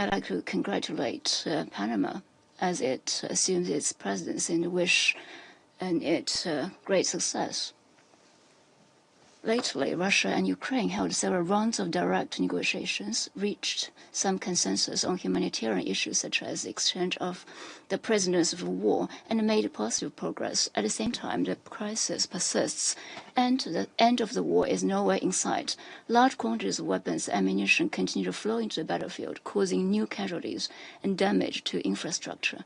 I'd like to congratulate Panama as it assumes its presidency and wish it great success. Lately, Russia and Ukraine held several rounds of direct negotiations, reached some consensus on humanitarian issues such as the exchange of the prisoners of war, and made positive progress. At the same time, the crisis persists, and the end of the war is nowhere in sight. Large quantities of weapons and ammunition continue to flow into the battlefield, causing new casualties and damage to infrastructure.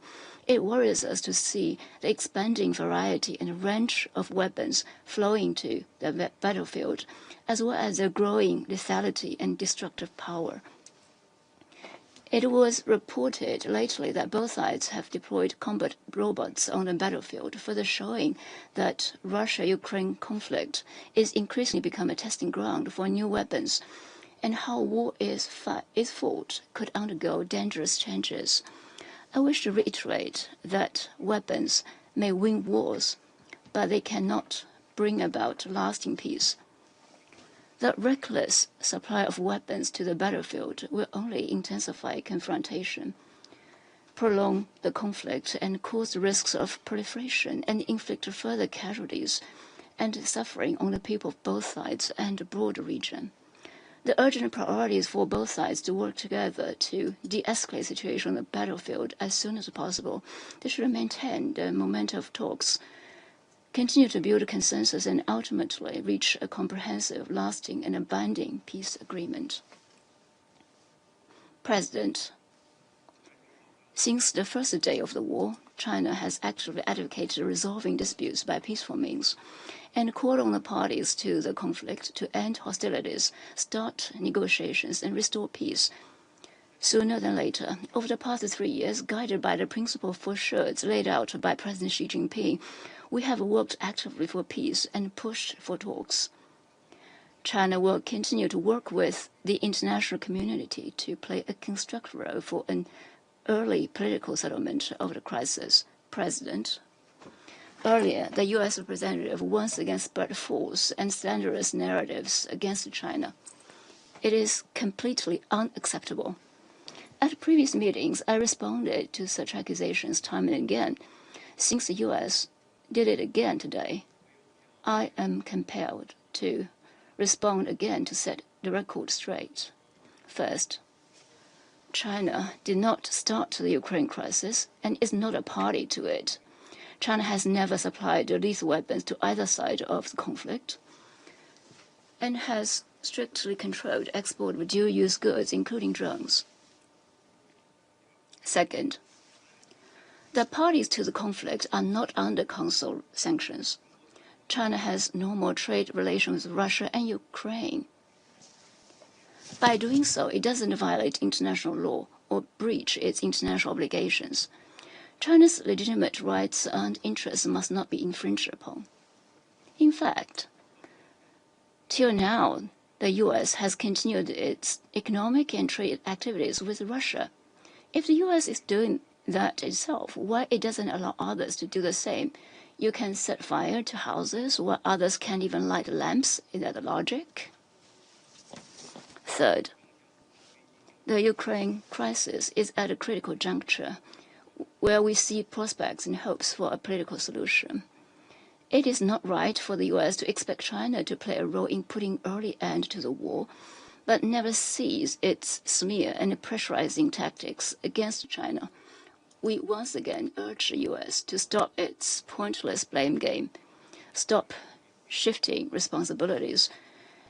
It worries us to see the expanding variety and range of weapons flowing to the battlefield, as well as their growing lethality and destructive power. It was reported lately that both sides have deployed combat robots on the battlefield, further showing that Russia-Ukraine conflict is increasingly becoming a testing ground for new weapons, and how war is fought could undergo dangerous changes. I wish to reiterate that weapons may win wars, but they cannot bring about lasting peace. The reckless supply of weapons to the battlefield will only intensify confrontation, prolong the conflict, and cause risks of proliferation, and inflict further casualties and suffering on the people of both sides and the broader region. The urgent priority is for both sides to work together to de-escalate the situation on the battlefield as soon as possible. They should maintain the momentum of talks, continue to build a consensus, and ultimately reach a comprehensive, lasting, and binding peace agreement. President, since the first day of the war, China has actively advocated resolving disputes by peaceful means and called on the parties to the conflict to end hostilities, start negotiations, and restore peace sooner than later. Over the past 3 years, guided by the principle for sure laid out by President Xi Jinping, we have worked actively for peace and pushed for talks. China will continue to work with the international community to play a constructive role for an early political settlement of the crisis. President, earlier, the U.S. representative once again spread false and slanderous narratives against China. It is completely unacceptable. At previous meetings, I responded to such accusations time and again. Since the U.S. did it again today, I am compelled to respond again to set the record straight. First, China did not start the Ukraine crisis and is not a party to it. China has never supplied lethal weapons to either side of the conflict and has strictly controlled export of dual-use goods, including drones. Second, the parties to the conflict are not under Council sanctions. China has normal trade relations with Russia and Ukraine. By doing so, it doesn't violate international law or breach its international obligations. China's legitimate rights and interests must not be infringed upon. In fact, till now, the U.S. has continued its economic and trade activities with Russia. If the U.S. is doing that itself, why it doesn't allow others to do the same? You can set fire to houses while others can't even light lamps. Is that the logic? Third, the Ukraine crisis is at a critical juncture where we see prospects and hopes for a political solution. It is not right for the U.S. to expect China to play a role in putting early end to the war, but never cease its smear and pressurizing tactics against China. We once again urge the U.S. to stop its pointless blame game, stop shifting responsibilities,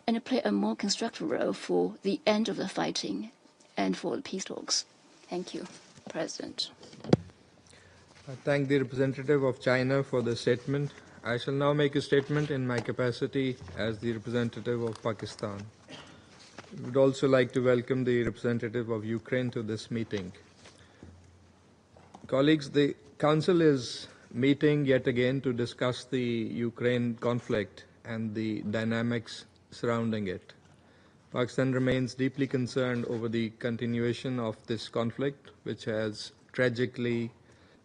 and play a more constructive role for the end of the fighting and for the peace talks. Thank you, President. I thank the representative of China for the statement. I shall now make a statement in my capacity as the representative of Pakistan. I would also like to welcome the representative of Ukraine to this meeting. Colleagues, the Council is meeting yet again to discuss the Ukraine conflict and the dynamics surrounding it. Pakistan remains deeply concerned over the continuation of this conflict, which has tragically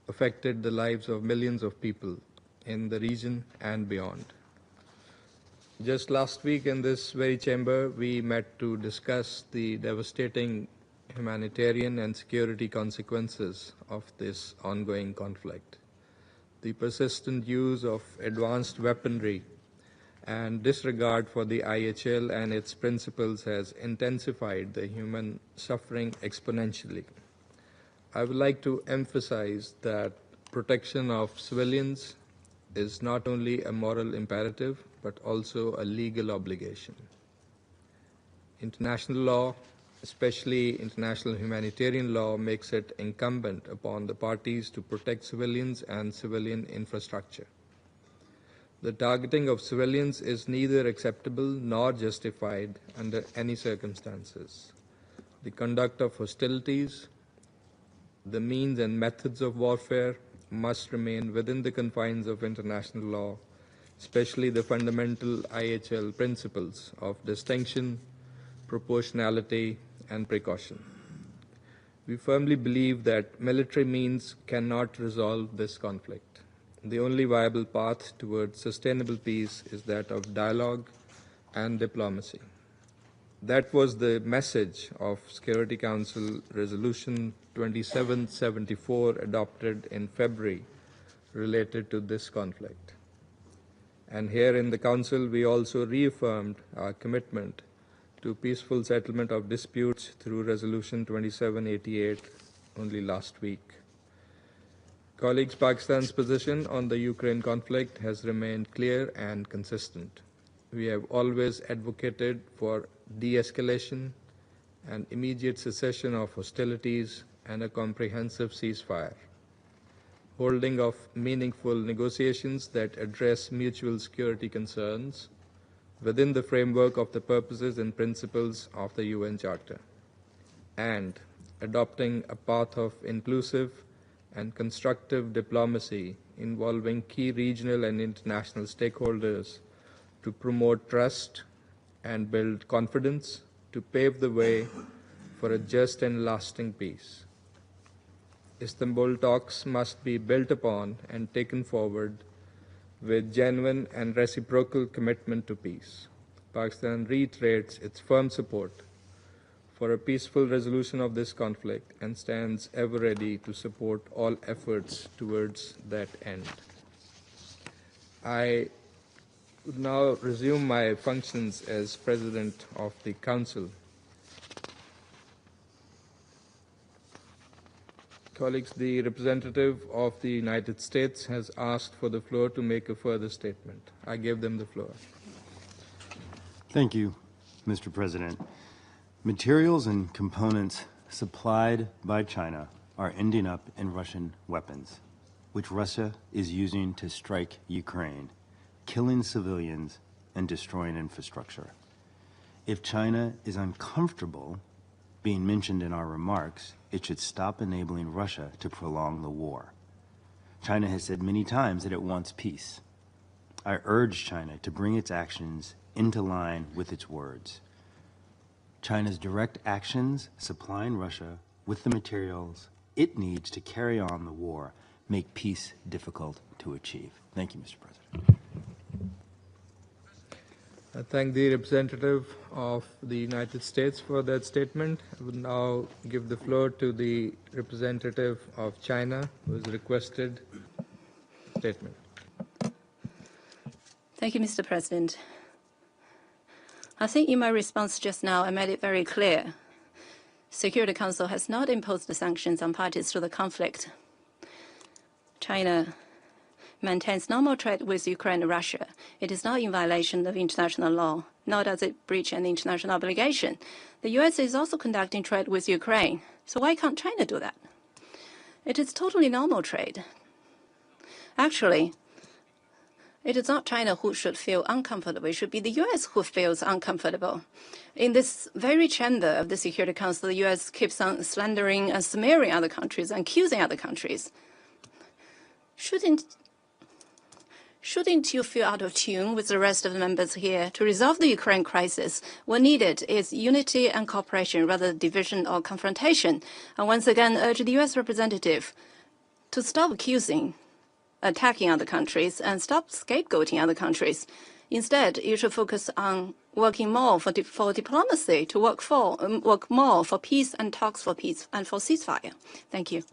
affected the lives of millions of people in the region and beyond. Just last week in this very chamber, we met to discuss the devastating humanitarian and security consequences of this ongoing conflict. The persistent use of advanced weaponry and disregard for the IHL and its principles has intensified the human suffering exponentially. I would like to emphasize that protection of civilians is not only a moral imperative, but also a legal obligation. International law, especially international humanitarian law, makes it incumbent upon the parties to protect civilians and civilian infrastructure. The targeting of civilians is neither acceptable nor justified under any circumstances. The conduct of hostilities, the means and methods of warfare must remain within the confines of international law, especially the fundamental IHL principles of distinction, proportionality, and precaution. We firmly believe that military means cannot resolve this conflict. The only viable path towards sustainable peace is that of dialogue and diplomacy. That was the message of Security Council Resolution 2774 adopted in February related to this conflict. And here in the Council, we also reaffirmed our commitment to peaceful settlement of disputes through Resolution 2788 only last week. Colleagues, Pakistan's position on the Ukraine conflict has remained clear and consistent. We have always advocated for de-escalation and immediate cessation of hostilities and a comprehensive ceasefire, holding of meaningful negotiations that address mutual security concerns within the framework of the purposes and principles of the UN Charter, and adopting a path of inclusive and constructive diplomacy involving key regional and international stakeholders to promote trust and build confidence to pave the way for a just and lasting peace. Istanbul talks must be built upon and taken forward with genuine and reciprocal commitment to peace. Pakistan reiterates its firm support for a peaceful resolution of this conflict and stands ever ready to support all efforts towards that end. I would now resume my functions as President of the Council. Colleagues, the representative of the United States has asked for the floor to make a further statement. I give them the floor. Thank you, Mr. President. Materials and components supplied by China are ending up in Russian weapons, which Russia is using to strike Ukraine, killing civilians and destroying infrastructure. If China is uncomfortable being mentioned in our remarks, it should stop enabling Russia to prolong the war. China has said many times that it wants peace. I urge China to bring its actions into line with its words. China's direct actions supplying Russia with the materials it needs to carry on the war make peace difficult to achieve. Thank you, Mr. President. I thank the representative of the United States for that statement. I would now give the floor to the representative of China, who has requested a statement. Thank you, Mr. President. I think in my response just now, I made it very clear. Security Council has not imposed the sanctions on parties to the conflict. China maintains normal trade with Ukraine and Russia. It is not in violation of international law, nor does it breach any international obligation. The U.S. is also conducting trade with Ukraine, so why can't China do that? It is totally normal trade. Actually, it is not China who should feel uncomfortable. It should be the U.S. who feels uncomfortable. In this very chamber of the Security Council, the U.S. keeps on slandering and smearing other countries and accusing other countries. Shouldn't you feel out of tune with the rest of the members here? To resolve the Ukraine crisis, what needed is unity and cooperation rather than division or confrontation. And once again, urge the U.S. representative to stop attacking other countries, and stop scapegoating other countries. Instead, you should focus on working more for diplomacy, to work more for peace and talks for peace and for ceasefire. Thank you.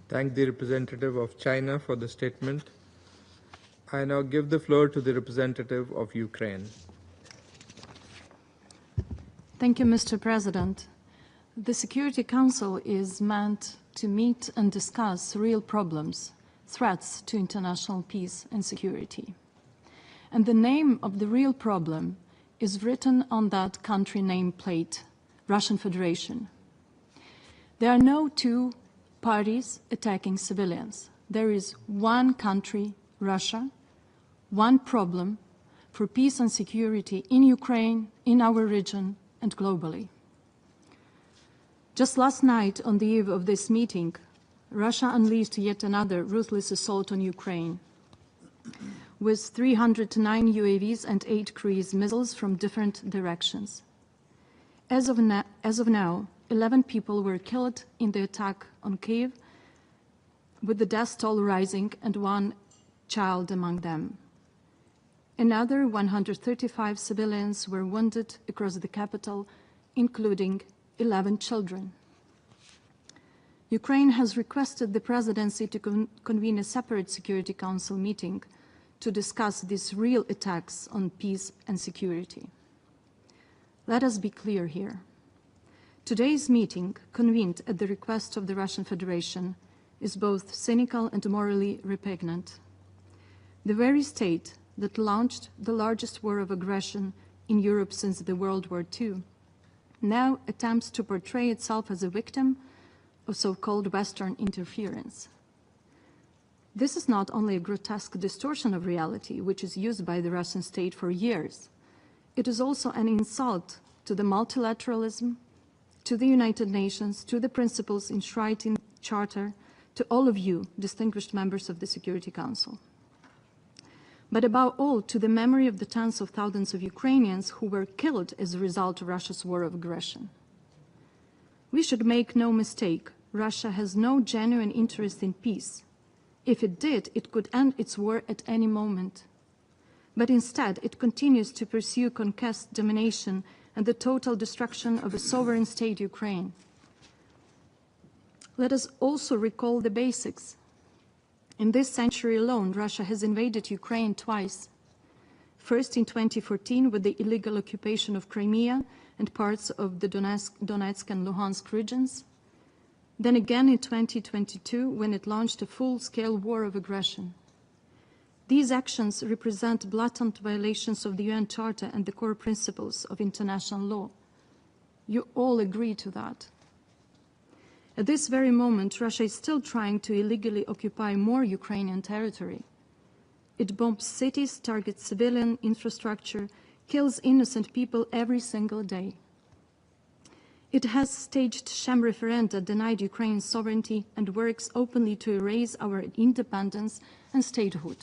Thank the representative of China for the statement. I now give the floor to the representative of Ukraine. Thank you, Mr. President. The Security Council is meant to meet and discuss real problems, threats to international peace and security. And the name of the real problem is written on that country nameplate, Russian Federation. There are no two parties attacking civilians. There is one country, Russia, one problem for peace and security in Ukraine, in our region, and globally. Just last night, on the eve of this meeting, Russia unleashed yet another ruthless assault on Ukraine, with 309 UAVs and 8 cruise missiles from different directions. As of now, 11 people were killed in the attack on Kyiv, with the death toll rising and 1 child among them. Another 135 civilians were wounded across the capital, including 11 children. Ukraine has requested the presidency to convene a separate Security Council meeting to discuss these real attacks on peace and security. Let us be clear here. Today's meeting, convened at the request of the Russian Federation, is both cynical and morally repugnant. The very state that launched the largest war of aggression in Europe since the World War II now attempts to portray itself as a victim of so-called Western interference. This is not only a grotesque distortion of reality, which is used by the Russian state for years. It is also an insult to the multilateralism, to the United Nations, to the principles enshrined in the Charter, to all of you, distinguished members of the Security Council. But above all, to the memory of the tens of thousands of Ukrainians who were killed as a result of Russia's war of aggression. We should make no mistake, Russia has no genuine interest in peace. If it did, it could end its war at any moment. But instead, it continues to pursue conquest, domination, and the total destruction of a sovereign state, Ukraine. Let us also recall the basics. In this century alone, Russia has invaded Ukraine twice. First in 2014 with the illegal occupation of Crimea and parts of the Donetsk and Luhansk regions. Then again in 2022 when it launched a full-scale war of aggression. These actions represent blatant violations of the UN Charter and the core principles of international law. You all agree to that. At this very moment, Russia is still trying to illegally occupy more Ukrainian territory. It bombs cities, targets civilian infrastructure, kills innocent people every single day. It has staged sham referenda, denied Ukraine's sovereignty, and works openly to erase our independence and statehood.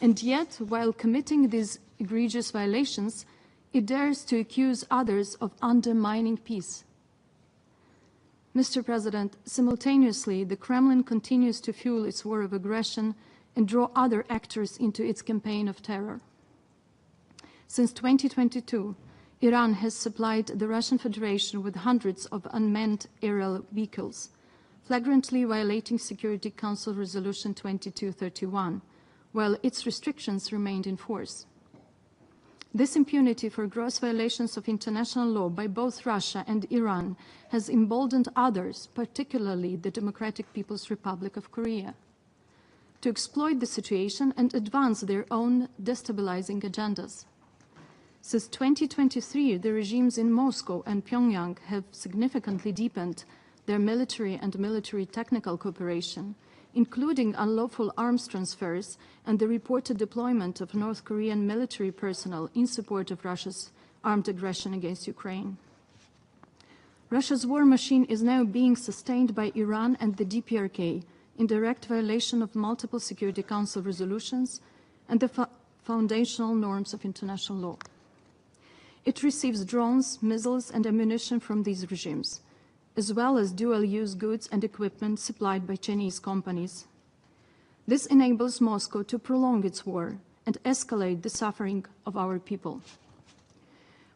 And yet, while committing these egregious violations, it dares to accuse others of undermining peace. Mr. President, simultaneously, the Kremlin continues to fuel its war of aggression and draw other actors into its campaign of terror. Since 2022, Iran has supplied the Russian Federation with hundreds of unmanned aerial vehicles, flagrantly violating Security Council Resolution 2231, while its restrictions remained in force. This impunity for gross violations of international law by both Russia and Iran has emboldened others, particularly the Democratic People's Republic of Korea, to exploit the situation and advance their own destabilizing agendas. Since 2023, the regimes in Moscow and Pyongyang have significantly deepened their military and military technical cooperation, including unlawful arms transfers and the reported deployment of North Korean military personnel in support of Russia's armed aggression against Ukraine. Russia's war machine is now being sustained by Iran and the DPRK in direct violation of multiple Security Council resolutions and the foundational norms of international law. It receives drones, missiles, and ammunition from these regimes, as well as dual-use goods and equipment supplied by Chinese companies. This enables Moscow to prolong its war and escalate the suffering of our people.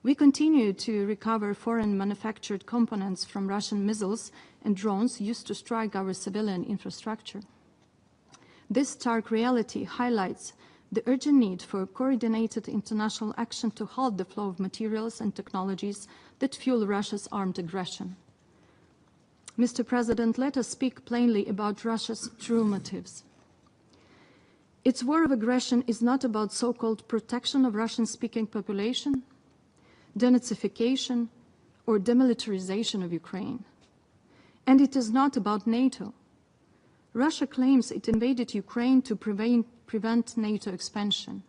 We continue to recover foreign manufactured components from Russian missiles and drones used to strike our civilian infrastructure. This stark reality highlights the urgent need for coordinated international action to halt the flow of materials and technologies that fuel Russia's armed aggression. Mr. President, let us speak plainly about Russia's true motives. Its war of aggression is not about so-called protection of Russian-speaking population, denazification, or demilitarization of Ukraine. And it is not about NATO. Russia claims it invaded Ukraine to prevent NATO expansion.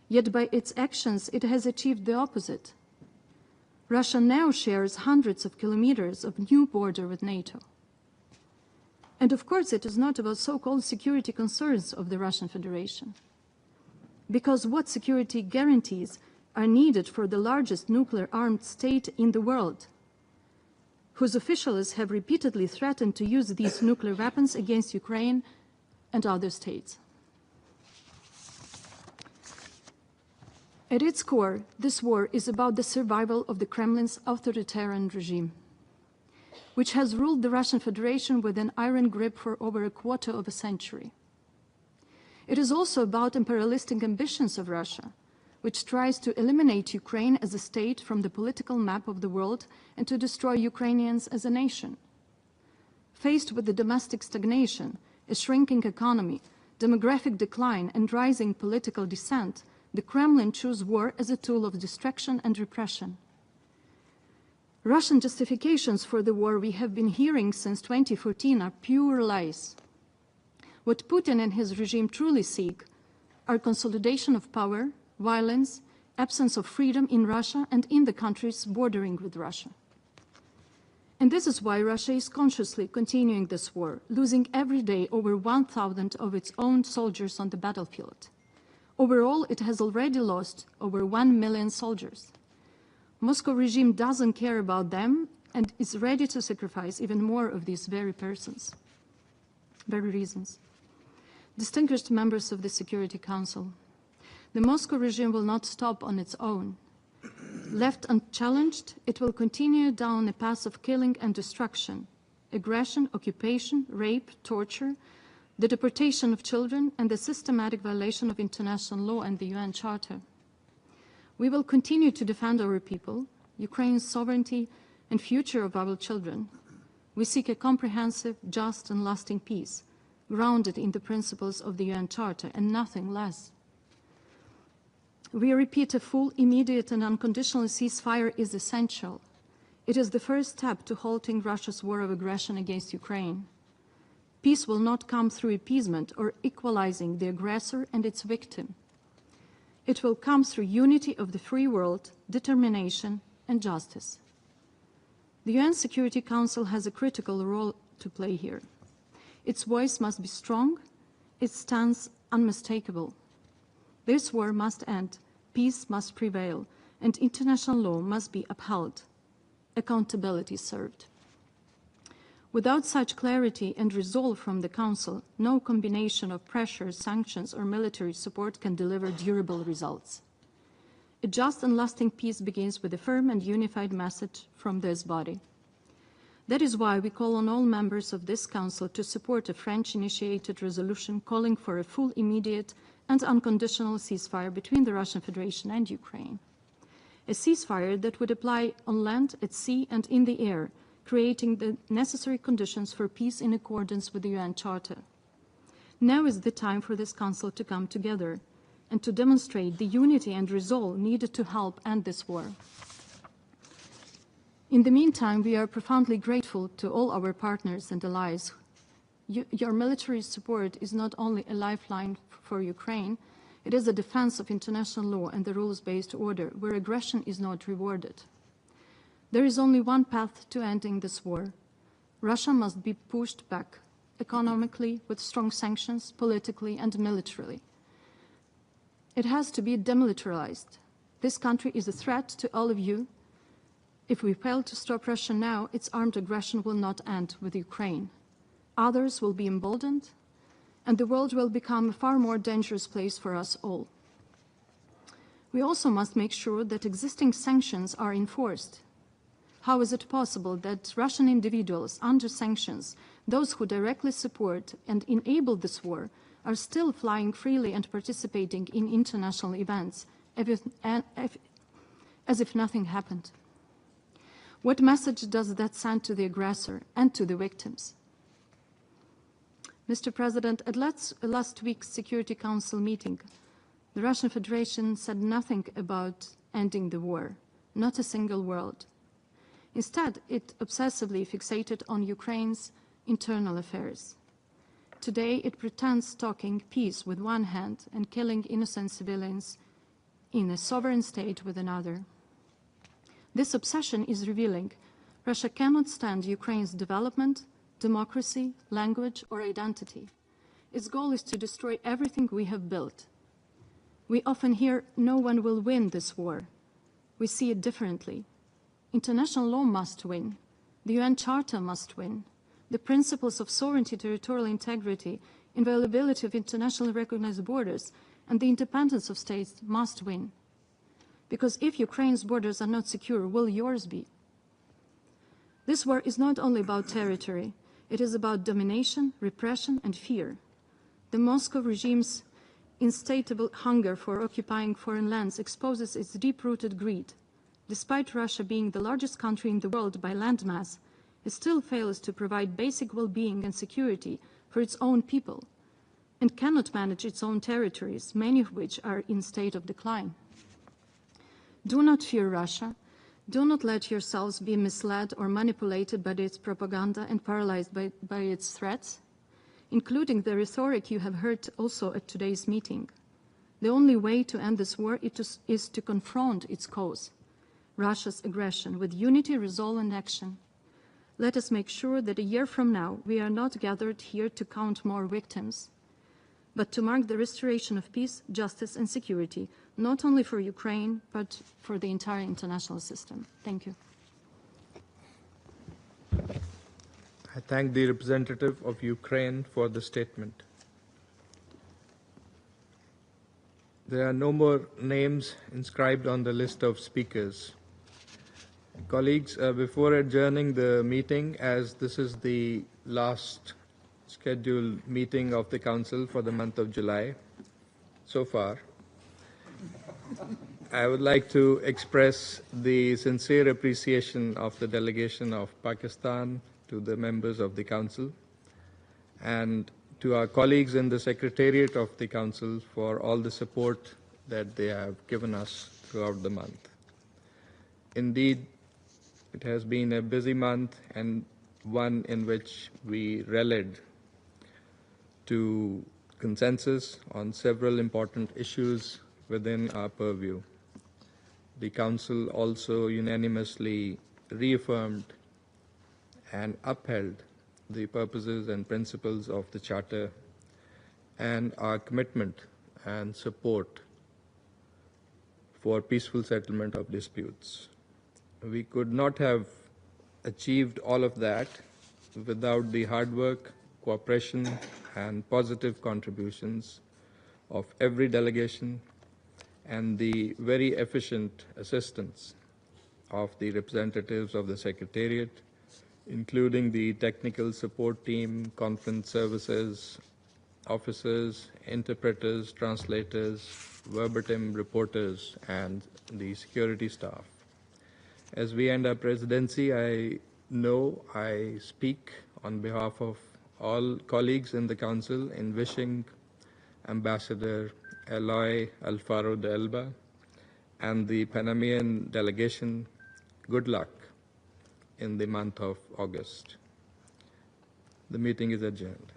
Yet by its actions, it has achieved the opposite. Russia now shares hundreds of kilometers of new border with NATO. And of course, it is not about so-called security concerns of the Russian Federation. Because what security guarantees are needed for the largest nuclear-armed state in the world, whose officials have repeatedly threatened to use these nuclear weapons against Ukraine and other states. At its core, this war is about the survival of the Kremlin's authoritarian regime, which has ruled the Russian Federation with an iron grip for over a quarter of a century. It is also about imperialistic ambitions of Russia, which tries to eliminate Ukraine as a state from the political map of the world and to destroy Ukrainians as a nation. Faced with the domestic stagnation, a shrinking economy, demographic decline, and rising political dissent, the Kremlin chose war as a tool of distraction and repression. Russian justifications for the war we have been hearing since 2014 are pure lies. What Putin and his regime truly seek are consolidation of power, violence, absence of freedom in Russia and in the countries bordering with Russia. And this is why Russia is consciously continuing this war, losing every day over 1,000 of its own soldiers on the battlefield. Overall, it has already lost over 1 million soldiers. Moscow regime doesn't care about them and is ready to sacrifice even more of these very reasons. Distinguished members of the Security Council, the Moscow regime will not stop on its own. Left unchallenged, it will continue down a path of killing and destruction, aggression, occupation, rape, torture, the deportation of children, and the systematic violation of international law and the UN Charter. We will continue to defend our people, Ukraine's sovereignty, and future of our children. We seek a comprehensive, just, and lasting peace, grounded in the principles of the UN Charter, and nothing less. We repeat, a full, immediate, and unconditional ceasefire is essential. It is the first step to halting Russia's war of aggression against Ukraine. Peace will not come through appeasement or equalizing the aggressor and its victim. It will come through unity of the free world, determination, and justice. The UN Security Council has a critical role to play here. Its voice must be strong, its stance unmistakable. This war must end, peace must prevail, and international law must be upheld. Accountability served. Without such clarity and resolve from the Council, no combination of pressure, sanctions, or military support can deliver durable results. A just and lasting peace begins with a firm and unified message from this body. That is why we call on all members of this Council to support a French-initiated resolution calling for a full, immediate, and unconditional ceasefire between the Russian Federation and Ukraine. A ceasefire that would apply on land, at sea, and in the air, creating the necessary conditions for peace in accordance with the UN Charter. Now is the time for this Council to come together and to demonstrate the unity and resolve needed to help end this war. In the meantime, we are profoundly grateful to all our partners and allies. Your military support is not only a lifeline for Ukraine, it is a defense of international law and the rules-based order, where aggression is not rewarded. There is only one path to ending this war. Russia must be pushed back, economically, with strong sanctions, politically, and militarily. It has to be demilitarized. This country is a threat to all of you. If we fail to stop Russia now, its armed aggression will not end with Ukraine. Others will be emboldened, and the world will become a far more dangerous place for us all. We also must make sure that existing sanctions are enforced. How is it possible that Russian individuals under sanctions, those who directly support and enable this war, are still flying freely and participating in international events as if nothing happened? What message does that send to the aggressor and to the victims? Mr. President, at last week's Security Council meeting, the Russian Federation said nothing about ending the war, not a single word. Instead, it obsessively fixated on Ukraine's internal affairs. Today, it pretends talking peace with one hand and killing innocent civilians in a sovereign state with another. This obsession is revealing Russia cannot stand Ukraine's development, democracy, language, or identity. Its goal is to destroy everything we have built. We often hear, no one will win this war. We see it differently. International law must win. The UN Charter must win. The principles of sovereignty, territorial integrity, inviolability of internationally recognized borders, and the independence of states must win. Because if Ukraine's borders are not secure, will yours be? This war is not only about territory. It is about domination, repression, and fear. The Moscow regime's insatiable hunger for occupying foreign lands exposes its deep-rooted greed. Despite Russia being the largest country in the world by landmass, it still fails to provide basic well-being and security for its own people, and cannot manage its own territories, many of which are in state of decline. Do not fear Russia. Do not let yourselves be misled or manipulated by its propaganda and paralyzed by its threats, including the rhetoric you have heard also at today's meeting. The only way to end this war is to confront its cause, Russia's aggression, with unity, resolve, and action. Let us make sure that a year from now, we are not gathered here to count more victims, but to mark the restoration of peace, justice, and security, not only for Ukraine, but for the entire international system. Thank you. I thank the representative of Ukraine for the statement. There are no more names inscribed on the list of speakers. Colleagues, before adjourning the meeting, as this is the last scheduled meeting of the Council for the month of July so far, I would like to express the sincere appreciation of the delegation of Pakistan to the members of the Council and to our colleagues in the Secretariat of the Council for all the support that they have given us throughout the month. Indeed, it has been a busy month and one in which we rallied to consensus on several important issues within our purview. The Council also unanimously reaffirmed and upheld the purposes and principles of the Charter and our commitment and support for peaceful settlement of disputes. We could not have achieved all of that without the hard work, cooperation, and positive contributions of every delegation and the very efficient assistance of the representatives of the Secretariat, including the technical support team, conference services, officers, interpreters, translators, verbatim reporters, and the security staff. As we end our presidency, I know I speak on behalf of all colleagues in the Council in wishing Ambassador Eloy Alfaro de Elba and the Panamanian delegation good luck in the month of August. The meeting is adjourned.